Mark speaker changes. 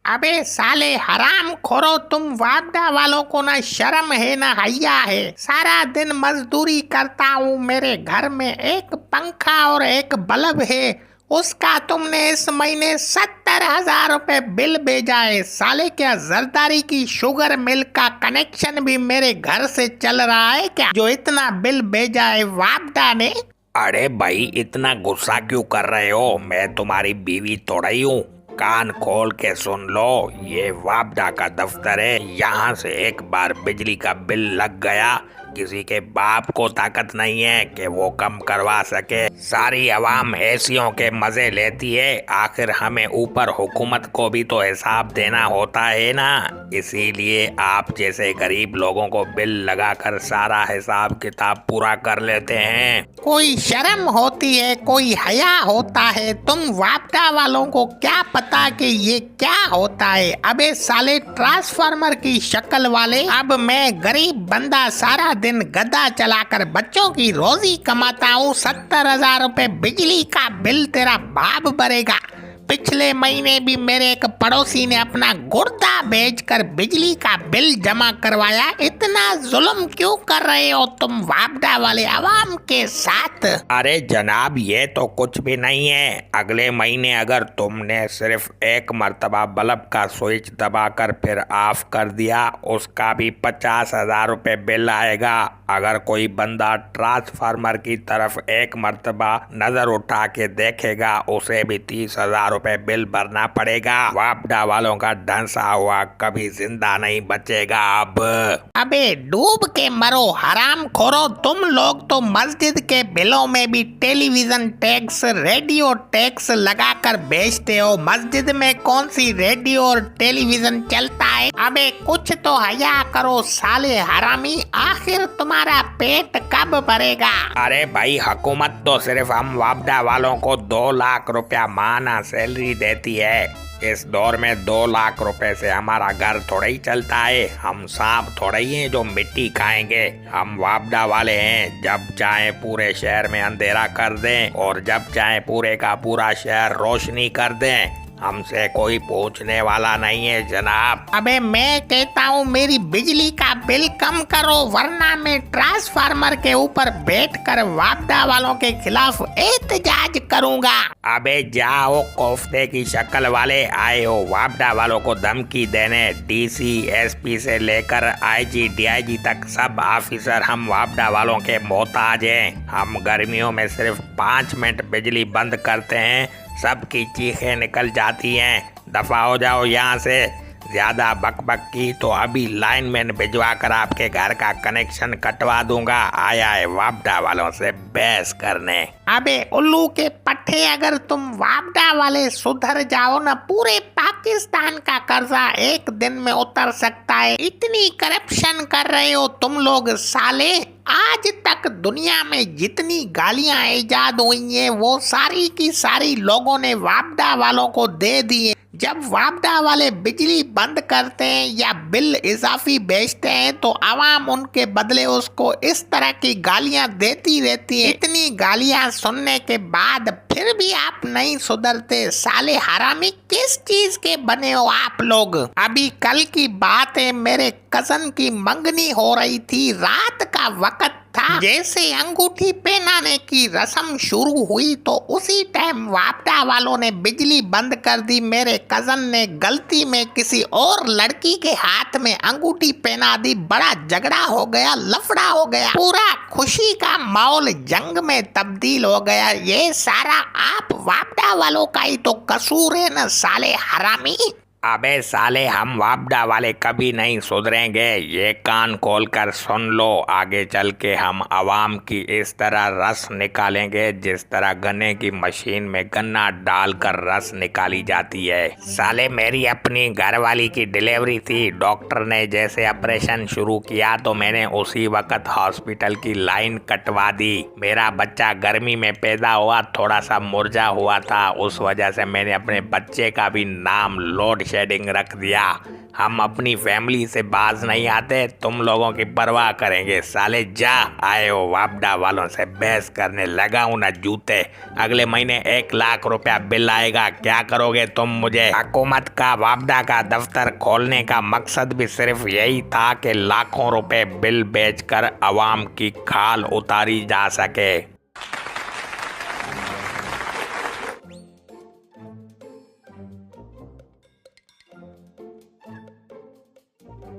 Speaker 1: अबे साले हराम खोरो, तुम वापडा वालों को ना शर्म है ना हया है। सारा दिन मजदूरी करता हूँ, मेरे घर में एक पंखा और एक बल्ब है, उसका तुमने इस महीने 70,000 रुपए बिल भेजा है। साले क्या जरदारी की शुगर मिल का कनेक्शन भी मेरे घर से चल रहा है क्या, जो इतना बिल भेजा है वापडा ने?
Speaker 2: अरे भाई इतना गुस्सा क्यों कर रहे हो? मैं तुम्हारी बीवी थोड़ा ही हूँ। कान खोल के सुन लो, ये वापडा का दफ्तर है। यहाँ से एक बार बिजली का बिल लग गया, किसी के बाप को ताकत नहीं है कि वो कम करवा सके। सारी अवाम एसियों के मजे लेती है, आखिर हमें ऊपर हुकूमत को भी तो हिसाब देना होता है ना। इसीलिए आप जैसे गरीब लोगों को बिल लगाकर सारा हिसाब किताब पूरा कर लेते हैं।
Speaker 1: कोई शर्म होती है, कोई हया होता है? तुम वापडा वालों को क्या पता कि ये क्या होता है? अबे साले ट्रांसफार्मर की शक्ल वाले, अब मैं गरीब बंदा सारा दिन गधा चलाकर बच्चों की रोजी कमाता हूँ, 70,000 रुपए बिजली का बिल तेरा बाप भरेगा। पिछले महीने भी मेरे एक पड़ोसी ने अपना गुर्दा बेचकर बिजली का बिल जमा करवाया। इतना जुल्म क्यों कर रहे हो तुम वापडा वाले अवाम के साथ?
Speaker 2: अरे जनाब, ये तो कुछ भी नहीं है। अगले महीने अगर तुमने सिर्फ एक मर्तबा बल्ब का स्विच दबाकर फिर ऑफ कर दिया, उसका भी 50,000 रुपए बिल आएगा। अगर कोई बंदा ट्रांसफार्मर की तरफ एक मर्तबा नजर उठा के देखेगा, उसे भी 30,000 रुपए बिल भरना पड़ेगा। वापडा वालों का ढंसा हुआ कभी जिंदा नहीं बचेगा अब।
Speaker 1: अबे डूब के मरो हराम खोरो, तुम लोग तो मस्जिद के बिलों में भी टेलीविजन टैक्स, रेडियो टैक्स लगाकर बेचते हो। मस्जिद में कौन सी रेडियो और टेलीविजन चलता है? अबे कुछ तो हया करो साले हरामी, आखिर तुम्हारा पेट कब भरेगा?
Speaker 2: अरे भाई, हुकूमत तो सिर्फ हम वापडा वालों को 2 लाख रुपया माना सैलरी देती है। इस दौर में 2 लाख रुपए से हमारा घर थोड़ा ही चलता है। हम सांप थोड़ा ही हैं जो मिट्टी खाएंगे। हम वापडा वाले हैं, जब चाहे पूरे शहर में अंधेरा कर दें और जब चाहे पूरे का पूरा शहर रोशनी कर दें। हमसे कोई पूछने वाला नहीं है जनाब।
Speaker 1: अबे मैं कहता हूँ मेरी बिजली का बिल कम करो, वरना मैं ट्रांसफार्मर के ऊपर बैठकर वापडा वालों के खिलाफ एहतजाज करूँगा।
Speaker 2: अबे जाओ, कोफ्ते की शक्ल वाले आए हो वापडा वालों को धमकी देने। डीसी, एसपी से लेकर आईजी, डीआईजी तक सब ऑफिसर हम वापडा वालों के मोहताज हैं। हम गर्मियों में सिर्फ 5 मिनट बिजली बंद करते हैं, सबकी चीखें निकल जाती हैं। दफा हो जाओ यहाँ से। ज्यादा बकबक की तो अभी लाइनमैन भिजवा कर आपके घर का कनेक्शन कटवा दूंगा। आया है वापडा वालों से बहस करने।
Speaker 1: अबे उल्लू के पट्टे, अगर तुम वापडा वाले सुधर जाओ ना, पूरे पाकिस्तान का कर्जा एक दिन में उतर सकता है। इतनी करप्शन कर रहे हो तुम लोग साले। आज तक दुनिया में जितनी गालियां इजाद हुई हैं, वो सारी की सारी लोगों ने वापडा वालों को दे दी है। जब वापडा वाले बिजली बंद करते हैं या बिल इजाफी बेचते हैं, तो आवाम उनके बदले उसको इस तरह की गालियां देती रहती है। इतनी गालियां सुनने के बाद फिर भी आप नहीं सुधरते साले हरामी। किस चीज के बने हो आप लोग? अभी कल की बात है, मेरे कजन की मंगनी हो रही थी, रात का वक्त था। जैसे अंगूठी पहनाने की रस्म शुरू हुई तो उसी टाइम वापडा वालों ने बिजली बंद कर दी। मेरे कजन ने गलती में किसी और लड़की के हाथ में अंगूठी पहना दी। बड़ा झगड़ा हो गया, लफड़ा हो गया, पूरा खुशी का माहौल जंग में तब्दील हो गया। ये सारा आप वापडा वालों का ही तो कसूर है ना साले हरामी।
Speaker 2: अबे साले, हम वापडा वाले कभी नहीं सुधरेंगे। ये कान खोल कर सुन लो, आगे चल के हम आवाम की इस तरह रस निकालेंगे जिस तरह गन्ने की मशीन में गन्ना डालकर रस निकाली जाती है। साले, मेरी अपनी घरवाली की डिलीवरी थी। डॉक्टर ने जैसे ऑपरेशन शुरू किया तो मैंने उसी वक्त हॉस्पिटल की लाइन कटवा दी। मेरा बच्चा गर्मी में पैदा हुआ, थोड़ा सा मुरझा हुआ था, उस वजह से मैंने अपने बच्चे का भी नाम लॉर्ड शेडिंग रख दिया। हम अपनी फैमिली से बाज नहीं आते, तुम लोगों की परवाह करेंगे साले। जा आए हो वापडा वालों से बहस करने, लगाऊं ना जूते। अगले महीने 1 लाख रुपया बिल आएगा, क्या करोगे तुम मुझे? हुकूमत का वापडा का दफ्तर खोलने का मकसद भी सिर्फ यही था कि लाखों रुपए बिल बेचकर अवाम की खाल उतारी जा सके।